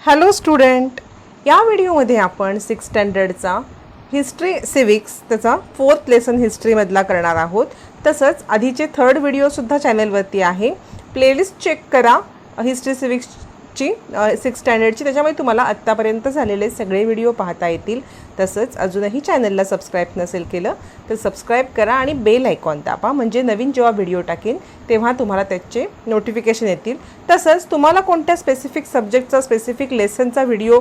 Hello student, या व्हिडिओमध्ये आपण 6th स्टँडर्डचा हिस्ट्री सिविक्स त्याचा 4th लेसन हिस्ट्रीमधला करणार आहोत. तसंच आधीचे 3rd व्हिडिओसुद्धा चॅनलवरती आहे. प्लेलिस्ट चेक करा हिस्ट्री सिविक्सची 6th स्टँडर्डची, त्याच्यामुळे तुम्हाला आत्तापर्यंत झालेले सगळे व्हिडिओ पाहता येतील. तसंच अजूनही चॅनलला सबस्क्राईब नसेल केलं तर सबस्क्राईब करा आणि बेल आयकॉन दाबा, म्हणजे नवीन जेव्हा व्हिडिओ टाकेन तेव्हा तुम्हाला त्याचे नोटिफिकेशन येतील. तसंच तुम्हाला कोणत्या स्पेसिफिक सब्जेक्टचा स्पेसिफिक लेसनचा व्हिडिओ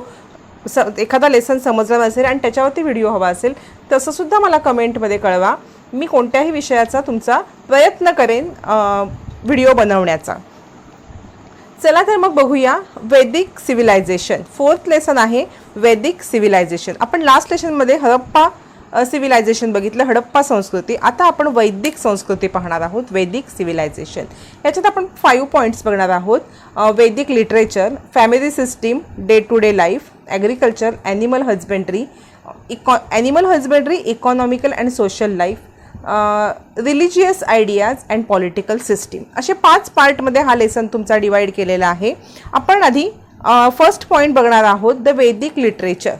एखादा लेसन समजला नसेल आणि त्याच्यावरती व्हिडिओ हवा असेल तसंसुद्धा मला कमेंटमध्ये कळवा. मी कोणत्याही विषयाचा तुमचा प्रयत्न करेन व्हिडिओ बनवण्याचा. चला तर मग बघूया वैदिक सिव्हिलायझेशन. 4th लेसन आहे वैदिक सिव्हिलायझेशन. आपण लास्ट लेसनमध्ये हडप्पा सिव्हिलायझेशन बघितलं, हडप्पा संस्कृती. आता आपण वैदिक संस्कृती पाहणार आहोत, वैदिक सिव्हिलायझेशन. याच्यात आपण 5 पॉईंट्स बघणार आहोत. Vedic literature, family system, day to day life, agriculture, animal husbandry, economical and social life, religious ideas and political system. असे 5 पार्टमध्ये हा लेसन तुमचा डिवाइड केलेला आहे. आपण आधी फर्स्ट पॉईंट बघणार आहोत, द वैदिक लिटरेचर.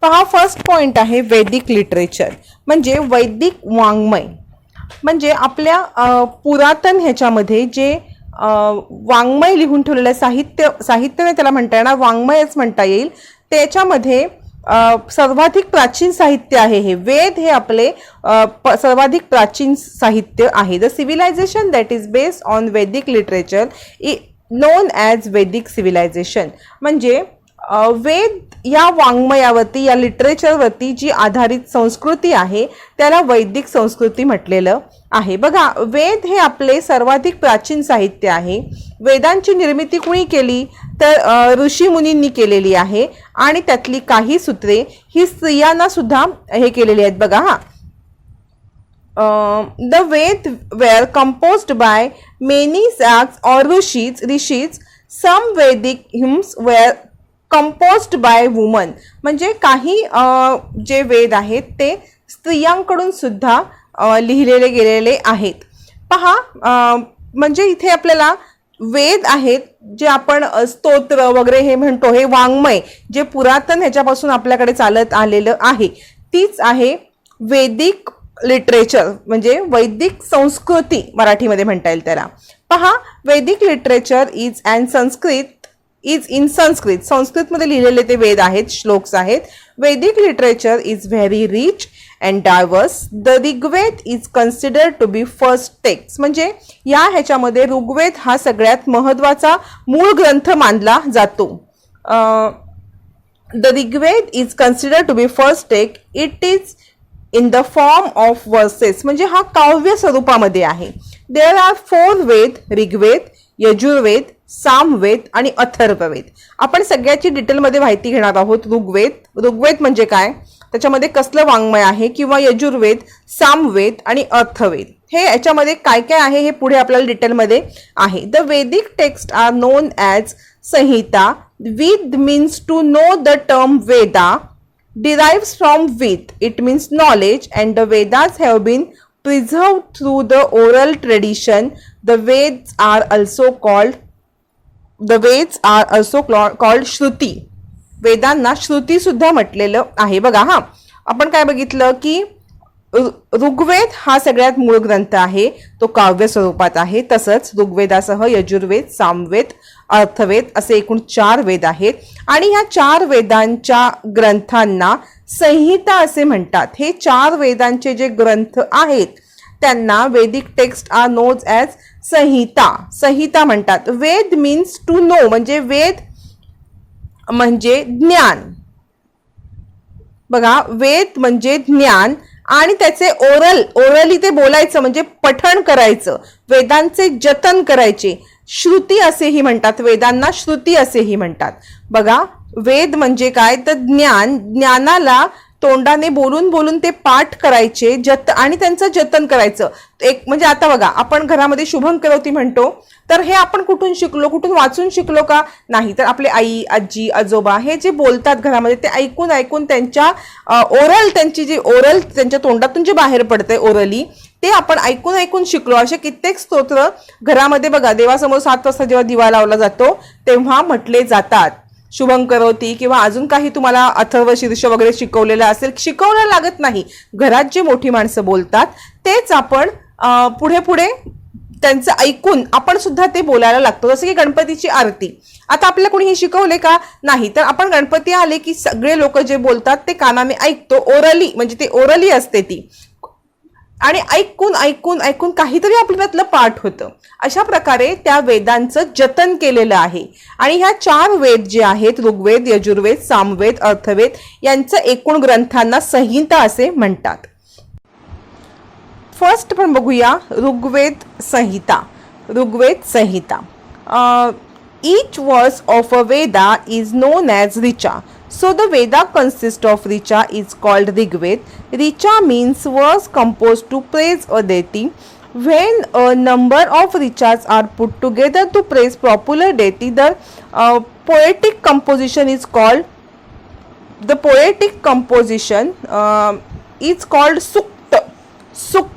पहा, फर्स्ट पॉईंट आहे वैदिक लिटरेचर म्हणजे वैदिक वाङ्मय. म्हणजे आपल्या पुरातन ह्याच्यामध्ये जे वाङ्मय लिहून ठेवलेलं साहित्य त्याला म्हणता येणार, वाङ्मयच म्हणता येईल. त्याच्यामध्ये सर्वाधिक प्राचीन साहित्य आहे हे. वेद हे आपले सर्वाधिक प्राचीन साहित्य आहे. The civilization that is based on Vedic literature known as Vedic civilization. म्हणजे वेद या वाङ्मयावरती, या लिटरेचरवरती जी आधारित संस्कृती आहे त्याला वैदिक संस्कृती म्हटलेलं आहे. बघा, वेद हे आपले सर्वाधिक प्राचीन साहित्य आहे. वेदांची निर्मिती कुणी केली तर ऋषीमुनींनी केलेली आहे आणि त्यातली काही सूत्रे ही स्त्रियांना सुद्धा हे केलेली आहेत. बघा, the Veda were composed by many सॅक्स or rishis. Some Vedic hymns were composed by woman. म्हणजे काही जे वेद आहेत ते स्त्रियांकडून सुद्धा लिहिलेले गेलेले आहेत. पहा, म्हणजे इथे आपल्याला वेद आहेत जे आपण स्तोत्र वगैरे हे म्हणतो, हे वाङ्मय जे पुरातन ह्याच्यापासून आपल्याकडे चालत आलेलं आहे, तीच आहे वैदिक लिटरेचर म्हणजे वैदिक संस्कृती मराठीमध्ये म्हणता येईल त्याला. पहा, वैदिक लिटरेचर इज इन संस्कृत. संस्कृतमध्ये लिहिलेले ते वेद आहेत, श्लोक्स आहेत. Vedic literature is very rich and diverse. The Rigveda is considered to be first text. म्हणजे या ह्याच्यामध्ये ऋग्वेद हा सगळ्यात महत्त्वाचा मूळ ग्रंथ मानला जातो. The Rigveda is considered to be first text. It is in the form of verses. म्हणजे हा काव्य स्वरूपामध्ये आहे. देअर आर 4 वेद, ऋग्वेद, यजुर्वेद, सामवेद आणि अथर्ववेद. आपण सगळ्याची डिटेलमध्ये माहिती घेणार आहोत. ऋग्वेद म्हणजे काय, त्याच्यामध्ये कसलं वाङ्मय आहे, किंवा यजुर्वेद, सामवेद आणि अथर्ववेद हे याच्यामध्ये काय काय आहे हे पुढे आपल्याला डिटेलमध्ये आहे. द वैदिक text R known as Samhita. Veda means to know the term Veda derives from Ved. It means knowledge, and the Vedas have been preserved through the oral tradition. The Vedas are also called Shruti. वेदांना श्रुती सुद्धा म्हटलेलं आहे. बघा, हा आपण काय बघितलं की ऋग्वेद हा सगळ्यात मूळ ग्रंथ आहे, तो काव्य स्वरूपात आहे. तसंच ऋग्वेदासह यजुर्वेद, सामवेद, अर्थवेद असे एकूण 4 वेद आहेत आणि ह्या 4 वेदांच्या ग्रंथांना संहिता असे म्हणतात. हे 4 वेदांचे जे ग्रंथ आहेत त्यांना वैदिक टेक्स्ट आर नोन ॲज संहिता म्हणतात. वेद मीन्स टू नो म्हणजे वेद म्हणजे ज्ञान. बघा, वेद म्हणजे ज्ञान आणि त्याचे ओरली ते बोलायचं म्हणजे पठण करायचं, वेदांचे जतन करायचे. श्रुती असेही म्हणतात, वेदांना श्रुती असेही म्हणतात. बघा, वेद म्हणजे काय तर ज्ञानाला तोंडाने बोलून ते पाठ करायचे आणि त्यांचं जतन करायचं. एक म्हणजे आता बघा, आपण घरामध्ये शुभम करोती म्हणतो, तर हे आपण कुठून शिकलो, कुठून वाचून शिकलो का? नाही, तर आपले आई, आजी, आजोबा हे जे बोलतात घरामध्ये ते ऐकून त्यांच्या त्यांची जी ओरल त्यांच्या तोंडातून जे बाहेर पडतंय ओरली ते आपण ऐकून ऐकून शिकलो. असे कित्येक स्तोत्र घरामध्ये बघा देवासमोर 7 वाजता जेव्हा दिवा लावला जातो तेव्हा म्हटले जातात. शुभं करोती किंवा अजून काही तुम्हाला अथर्व शीर्ष वगैरे शिकवलेलं असेल, शिकवलं लागत नाही, घरात जे मोठी माणसं बोलतात तेच आपण पुढे पुढे त्यांचं ऐकून आपण सुद्धा ते बोलायला लागतो. जसं की गणपतीची आरती आता आपल्याला कोणी हे शिकवले का? नाही. तर आपण गणपती आले की सगळे लोक जे बोलतात ते कानाने ऐकतो, ओरली म्हणजे ते ओरली असते ती, आणि ऐकून ऐकून ऐकून काहीतरी आपल्यातलं पाठ होतं. अशा प्रकारे त्या वेदांचं जतन केलेलं आहे. आणि ह्या 4 वेद जे आहेत ऋग्वेद, यजुर्वेद, सामवेद, अर्थवेद यांचं एकूण ग्रंथांना संहिता असे म्हणतात. फर्स्ट पण बघूया ऋग्वेद संहिता. ऋग्वेद संहिता. Each verse of a Veda is known as Richa. So the Veda consists of Richa is called Rigved. Richa means verse composed to praise a deity. When a number of Richas are put together to praise popular deity, the poetic composition is called Sukta. Sukta.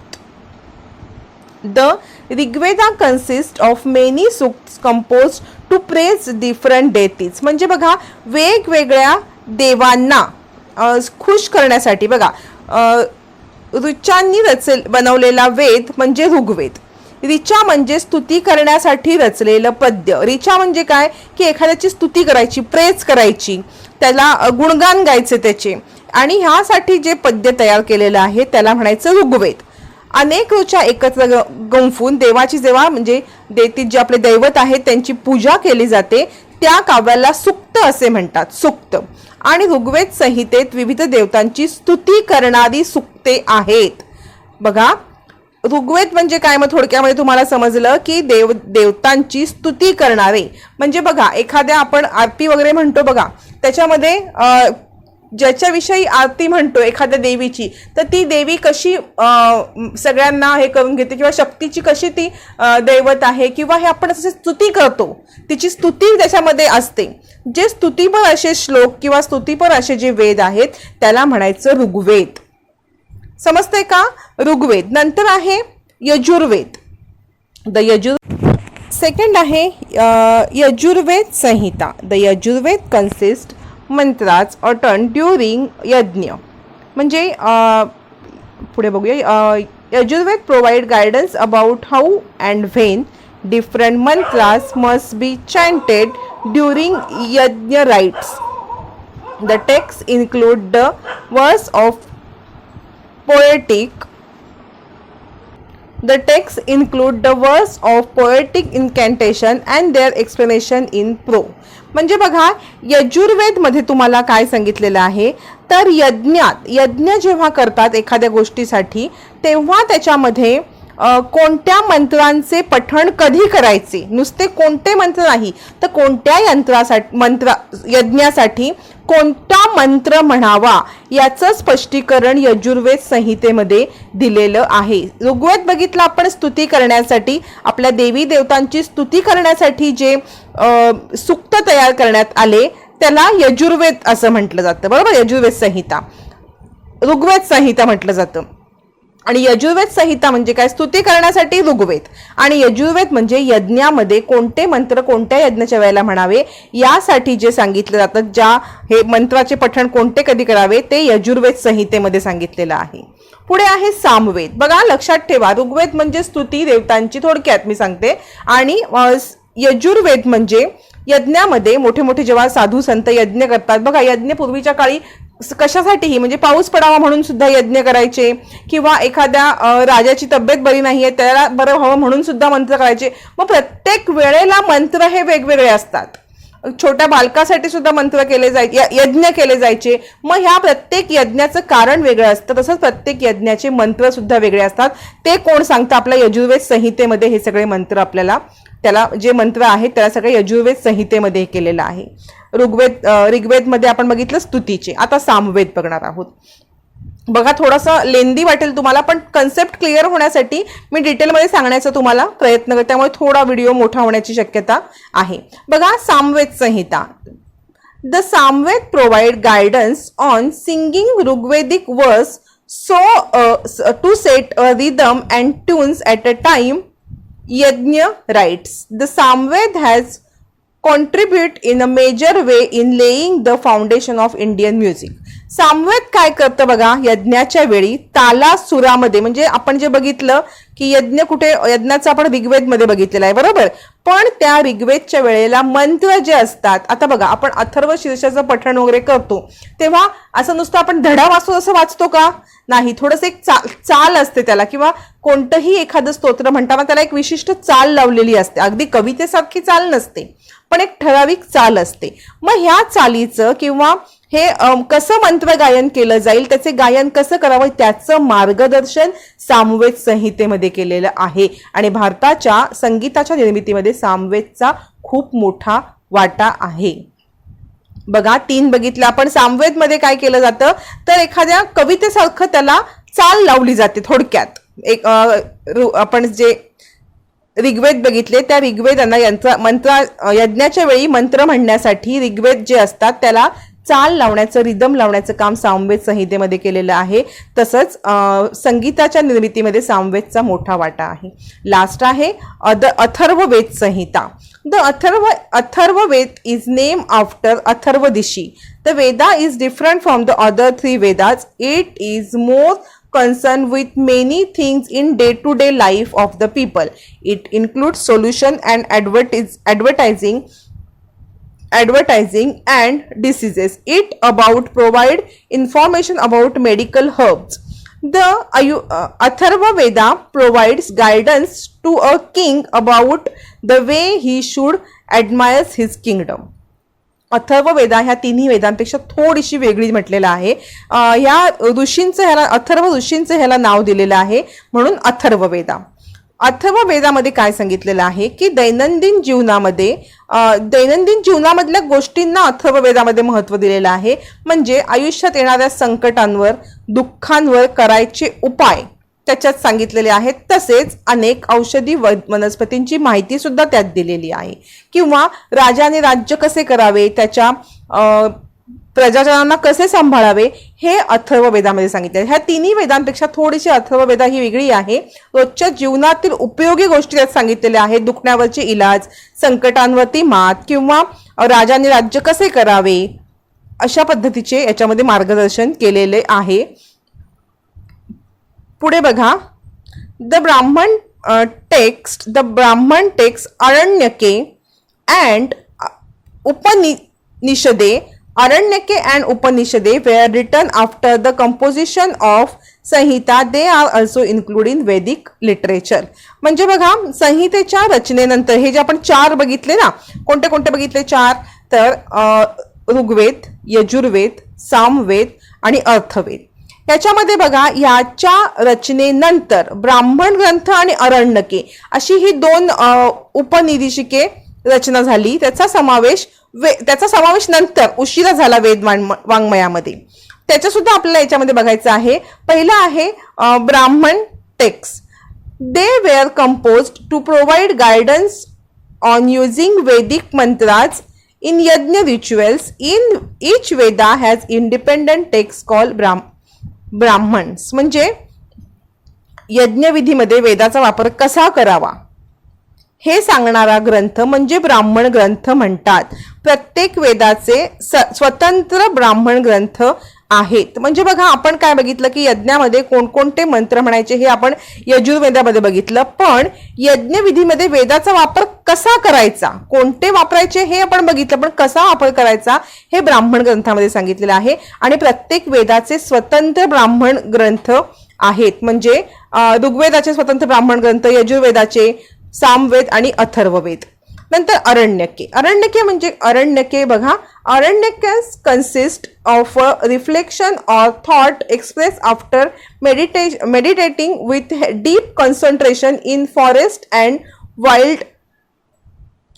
The Rigveda consists of many sukts composed to praise different deities. म्हणजे बघा वेगवेगळ्या देवांना खुश करण्यासाठी बघा ऋचांनी बनवलेला वेद म्हणजे ऋग्वेद. ऋचा म्हणजे स्तुती करण्यासाठी रचलेलं पद्य. ऋचा म्हणजे काय की एखाद्याची स्तुती करायची, प्रेज करायची, त्याला गुणगान गायचे त्याचे, आणि ह्यासाठी जे पद्य तयार केलेलं आहे त्याला म्हणायचं ऋग्वेद. अनेक ऋचा एकत्र गुंफून देवाची जेव्हा म्हणजे देती जे आपले दैवत आहेत त्यांची पूजा केली जाते त्या काव्याला सुक्त असे म्हणतात. सुक्त. आणि ऋग्वेद संहितेत विविध देवतांची स्तुती करणारी सुक्ते आहेत. बघा ऋग्वेद म्हणजे काय, मग थोडक्यामध्ये तुम्हाला समजलं की देवतांची स्तुती करणारे म्हणजे बघा एखाद्या आपण आरती वगैरे म्हणतो बघा, त्याच्यामध्ये ज्याच्याविषयी आरती म्हणतो एखाद्या देवीची, तर ती देवी कशी सगळ्यांना हे करून घेते किंवा शक्तीची कशी ती दैवत आहे किंवा हे आपण असे स्तुती करतो, तिची स्तुती त्याच्यामध्ये असते. जे स्तुतीपर असे श्लोक किंवा स्तुतीपर असे जे वेद आहेत त्याला म्हणायचं ऋग्वेद. समजतंय का? ऋग्वेद. नंतर आहे यजुर्वेद. सेकंड आहे यजुर्वेद संहिता. द यजुर्वेद कन्सिस्ट मंत्राज अटन ड्युरिंग यज्ञ. म्हणजे पुढे बघूया. Yajurveda provide guidance about how and when different mantras must be chanted during yajna rites. The text include the verse of poetic incantation and their explanation in pro. म्हणजे बघा यजुर्वेद मध्ये तुम्हाला काय सांगितलेलं आहे तर यज्ञ जेव्हा करतात एखाद्या गोष्टीसाठी तेव्हा त्याच्यामध्ये कोणत्या मंत्रांचे पठण कधी करायचे, नुसते कोणते मंत्र नाही तर कोणत्या यज्ञासाठी कोणता मंत्र म्हणावा याचं स्पष्टीकरण यजुर्वेद संहितेमध्ये दिलेलं आहे. ऋग्वेद बघितलं आपण स्तुती करण्यासाठी, आपल्या देवी देवतांची स्तुती करण्यासाठी जे सुक्त तयार करण्यात आले त्याला यजुर्वेद असं म्हटलं जातं. बरोबर, यजुर्वेद संहिता. ऋग्वेद संहिता म्हटलं जातं. आणि यजुर्वेद संहिता म्हणजे काय, स्तुती करण्यासाठी ऋग्वेद, आणि यजुर्वेद म्हणजे यज्ञामध्ये कोणते मंत्र कोणत्या यज्ञाच्या वेळेला म्हणावे यासाठी जे सांगितलं जातं, ज्या हे मंत्राचे पठण कोणते कधी करावे ते यजुर्वेद संहितेमध्ये सांगितलेलं आहे. पुढे आहे सामवेद. बघा लक्षात ठेवा, ऋग्वेद म्हणजे स्तुती देवतांची थोडक्यात मी सांगते, आणि यजुर्वेद म्हणजे यज्ञामध्ये मोठे मोठे जेव्हा साधू संत यज्ञ करतात बघा, यज्ञ पूर्वीच्या काळी कशासाठीही म्हणजे पाऊस पडावा म्हणून सुद्धा यज्ञ करायचे, किंवा एखाद्या राजाची तब्येत बरी नाहीये त्याला बरं व्हावं म्हणून सुद्धा मंत्र करायचे. मग प्रत्येक वेळेला मंत्र हे वेगवेगळे असतात. छोट्या बालकासाठी सुद्धा मंत्र केले जायचे, यज्ञ केले जायचे. मग ह्या प्रत्येक यज्ञाचं कारण वेगळं असतं, तसंच प्रत्येक यज्ञाचे मंत्र सुद्धा वेगळे असतात. ते कोण सांगतं? आपल्या यजुर्वेद संहितेमध्ये हे सगळे मंत्र आपल्याला, त्याला जे मंत्र आहेत त्याला सगळे यजुर्वेद संहितेमध्ये केलेलं आहे. ऋग्वेदमध्ये आपण बघितलं स्तुतीचे. आता सामवेद बघणार आहोत. बघा थोडासा लेंदी वाटेल तुम्हाला, पण कन्सेप्ट क्लिअर होण्यासाठी मी डिटेलमध्ये सांगण्याचा तुम्हाला प्रयत्न करते, त्यामुळे थोडा व्हिडिओ मोठा होण्याची शक्यता आहे. बघा Samaveda Samhita. The Samaveda provide guidance on singing Rigvedic verse So to set a rhythm and tunes at a time, Yajna writes, the Samved has contribute in a major way in laying the foundation of Indian music. Samaveda काय करतं बघा, यज्ञाच्या वेळी ताला सुरामध्ये, म्हणजे आपण जे बघितलं की यज्ञ कुठे, यज्ञाचं आपण ऋग्वेद मध्ये बघितलेलं आहे बरोबर, पण त्या ऋग्वेदच्या वेळेला मंत्र जे असतात, आता बघा आपण अथर्व शीर्षाचं पठण वगैरे करतो तेव्हा असं नुसतं आपण धडा वाचतो असं वाचतो का, नाही, थोडंसं एक चाल असते त्याला, किंवा कोणतंही एखादं स्तोत्र म्हणताना त्याला एक विशिष्ट चाल लावलेली असते, अगदी कवितेसारखी चाल नसते पण एक ठराविक चाल असते. मग ह्या चालीचं किंवा हे कसं मंत्र गायन केलं जाईल, त्याचे गायन कसं करावं त्याचं मार्गदर्शन सामवेद संहितेमध्ये केलेलं आहे. आणि भारताच्या संगीताच्या निर्मितीमध्ये सामवेदचा खूप मोठा वाटा आहे. बघा 3 बघितलं आपण. सामवेदमध्ये काय केलं जातं तर एखाद्या कवितेसारखं त्याला चाल लावली जाते. थोडक्यात एक आपण जे ऋग्वेद बघितले त्या ऋग्वेदांना मंत्र यज्ञाच्या वेळी मंत्र म्हणण्यासाठी ऋग्वेद जे असतात त्याला चाल लावण्याचं, रिदम लावण्याचं काम सामवेद संहितेमध्ये केलेलं आहे. तसंच संगीताच्या निर्मितीमध्ये सामवेदचा मोठा वाटा आहे. लास्ट आहे Atharvaveda Samhita. The Atharvaveda is name after अथर्वदिशी. The Veda is different from the other 3 Vedas. It is more concerned with many things in day-to-day life of the people. It includes solution and advertising and diseases. It about provide information about medical herbs. The Atharva Veda provides guidance to a king about the way he should admire his kingdom. Atharvaveda ह्या 3 वेदांपेक्षा थोडीशी वेगळी म्हटलेलं आहे. ह्या ऋषींचं ह्याला अथर्व ऋषींचं ह्याला नाव दिलेलं आहे म्हणून अथर्ववेदा. अथर्ववेदामध्ये काय सांगितलेलं आहे की दैनंदिन जीवनामधल्या गोष्टींना अथर्ववेदामध्ये महत्त्व दिलेलं आहे. म्हणजे आयुष्यात येणाऱ्या संकटांवर, दुःखांवर करायचे उपाय त्याच्यात सांगितलेले आहेत. तसेच अनेक औषधी वनस्पतींची माहिती सुद्धा त्यात दिलेली आहे. किंवा राजाने राज्य कसे करावे, त्याच्या प्रजाजनांना कसे सांभाळावे हे अथर्ववेदामध्ये सांगितले. ह्या 3 वेदांपेक्षा थोडीशी अथर्ववेदा ही वेगळी आहे. रोजच्या जीवनातील उपयोगी गोष्टी त्यात सांगितलेल्या आहेत. दुखण्यावरचे इलाज, संकटांवरती मात, किंवा राजाने राज्य कसे करावे अशा पद्धतीचे याच्यामध्ये मार्गदर्शन केलेले आहे. पुढे बघा, the Brahmana text Aranyake and Upanishade. Aranyake and Upanishade were written after the composition of Sanhita. They are also included in Vedic literature. म्हणजे बघा संहितेच्या रचनेनंतर हे जे आपण 4 बघितले ना, कोणते कोणते बघितले 4 तर ऋग्वेद, यजुर्वेद, सामवेद आणि अर्थवेद. याच्यामध्ये बघा याच्या रचनेनंतर ब्राह्मण ग्रंथ आणि अरण्यके अशी ही 2 उपनिदेशिके रचना झाली. त्याचा समावेश नंतर उशिरा झाला वेद वाङ्मयामध्ये. त्याच्या सुद्धा आपल्याला याच्यामध्ये बघायचं आहे. पहिला आहे Brahmana text. They were composed to provide guidance on using Vedic mantras in yajna rituals. In each Veda has independent text call Brahmanas. म्हणजे यज्ञविधीमध्ये वेदाचा वापर कसा करावा हे सांगणारा ग्रंथ म्हणजे ब्राह्मण ग्रंथ म्हणतात. प्रत्येक वेदाचे स्वतंत्र ब्राह्मण ग्रंथ आहेत. म्हणजे बघा आपण काय बघितलं की यज्ञामध्ये कोणकोणते मंत्र म्हणायचे हे आपण यजुर्वेदामध्ये बघितलं, पण यज्ञविधीमध्ये वेदाचा वापर कसा करायचा, कोणते वापरायचे हे आपण बघितलं, पण कसा वापर करायचा हे ब्राह्मण ग्रंथामध्ये सांगितलेलं आहे. आणि प्रत्येक वेदाचे स्वतंत्र ब्राह्मण ग्रंथ आहेत. म्हणजे ऋग्वेदाचे स्वतंत्र ब्राह्मण ग्रंथ, यजुर्वेदाचे, सामवेद आणि अथर्ववेद. नंतर अरण्यके बघा, Aranyakas consist of a reflection or thought express after meditating with deep concentration in forest and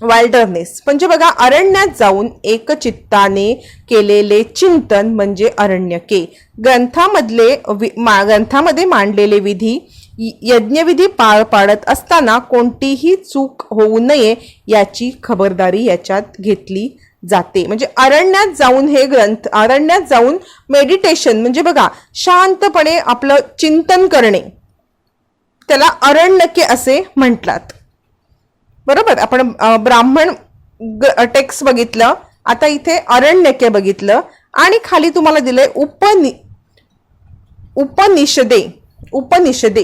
wilderness. म्हणजे बघा अरण्यात जाऊन एकचित्ताने केलेले चिंतन म्हणजे अरण्यके. ग्रंथामध्ये मांडलेले विधी, यज्ञविधी पार पाडत असताना कोणतीही चूक होऊ नये याची खबरदारी याच्यात घेतली जाते. म्हणजे अरण्यात जाऊन हे ग्रंथ, अरण्यात जाऊन मेडिटेशन म्हणजे बघा शांतपणे आपलं चिंतन करणे, त्याला अरण्यके असे म्हणतात. बरोबर. आपण ब्राह्मण टेक्स्ट बघितलं, आता इथे अरण्यके बघितलं आणि खाली तुम्हाला दिलंय उपनिषदे. उपनिषदे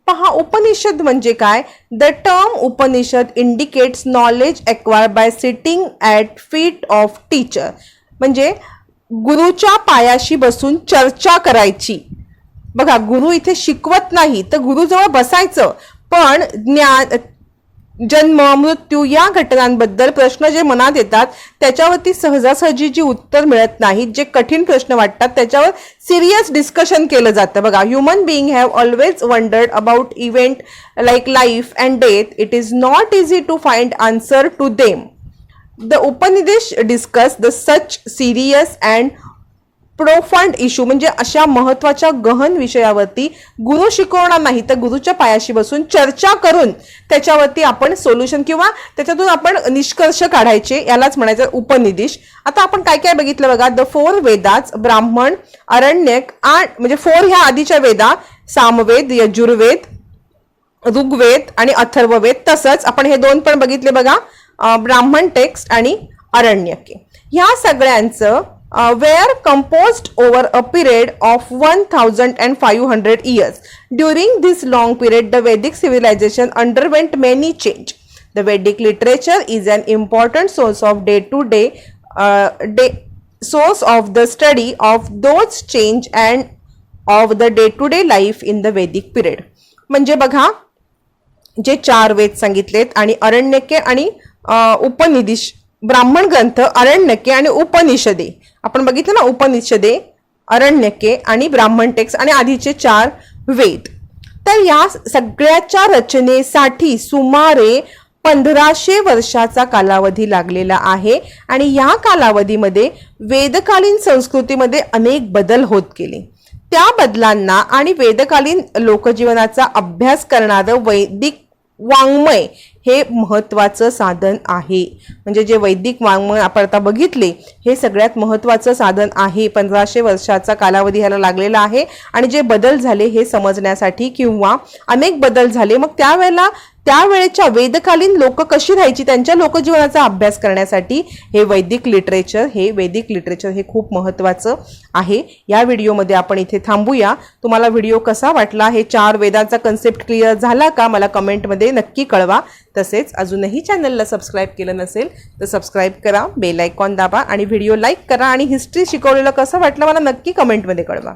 पहा, उपनिषद म्हणजे काय? The term Upanishad indicates knowledge acquired by sitting at feet of teacher. म्हणजे गुरुच्या पायाशी बसून चर्चा करायची. बघा, गुरु इथे शिकवत नाही तर गुरुजवळ बसायचं, पण ज्ञान, जन्म, मृत्यू या घटनांबद्दल प्रश्न जे मनात येतात त्याच्यावरती सहजासहजी जी उत्तर मिळत नाहीत, जे कठीण प्रश्न वाटतात त्याच्यावर सिरियस डिस्कशन केलं जातं. बघा, human being have always wondered about event like life and death. It is not easy to find answer to them. The Upanishad discuss the such serious and profound issue. म्हणजे अशा महत्वाच्या गहन विषयावरती गुरु शिकवणार नाही तर गुरुच्या पायाशी बसून चर्चा करून त्याच्यावरती आपण सोल्युशन किंवा त्याच्यातून आपण निष्कर्ष काढायचे, यालाच म्हणायचं उपनिषद. आता आपण काय काय बघितलं बघा. द 4 वेदाज, ब्राह्मण, अरण्यक, म्हणजे 4 ह्या आधीच्या वेदा, सामवेद, यजुर्वेद, ऋग्वेद आणि अथर्ववेद. तसंच आपण हे 2 पण बघितले बघा, ब्राह्मण टेक्स्ट आणि अरण्यके. ह्या सगळ्यांचं were composed over a period of 1500 years. During this long period, the Vedic civilization underwent many change. The Vedic literature is an important source of source of the study of those change and of the day-to-day life in the Vedic period. म्हणजे बघा, जे 4 वेद सांगितलेत आणि अरण्यके आणि उपनिषद, ब्राह्मण ग्रंथ, अरण्यके आणि उपनिषदे आपण बघितलं ना, उपनिषदे, अरण्यके आणि ब्राह्मण टेक्स्ट आणि आधीचे 4 वेद. तर या सगळ्याच्या रचनेसाठी सुमारे 1500 वर्षाचा कालावधी लागलेला आहे आणि या कालावधीमध्ये वेदकालीन संस्कृतीमध्ये अनेक बदल होत गेले. त्या बदलांना आणि वेदकालीन लोकजीवनाचा अभ्यास करणारं वैदिक वाङ्मय हे महत्वाचं साधन आहे. म्हणजे जे वैदिक वाङ्मय आपण आता बघितले हे सगळ्यात महत्वाचं साधन आहे. 1500 वर्षाचा कालावधी ह्याला लागलेला आहे आणि जे बदल झाले हे समजण्यासाठी किंवा अनेक बदल झाले, मग त्यावेळेच्या वेदकालीन लोक कशी राहायची त्यांच्या लोकजीवनाचा अभ्यास करण्यासाठी हे वैदिक लिटरेचर हे खूप महत्त्वाचं आहे. या व्हिडिओमध्ये आपण इथे थांबूया. तुम्हाला व्हिडिओ कसा वाटला, हे 4 वेदांचा कन्सेप्ट क्लिअर झाला का, मला कमेंटमध्ये नक्की कळवा. तसेच अजूनही चॅनलला सबस्क्राईब केलं नसेल तर सबस्क्राईब करा, बेल आयकॉन दाबा आणि व्हिडिओ लाईक करा आणि हिस्ट्री शिकवलेलं कसं वाटलं मला नक्की कमेंटमध्ये कळवा.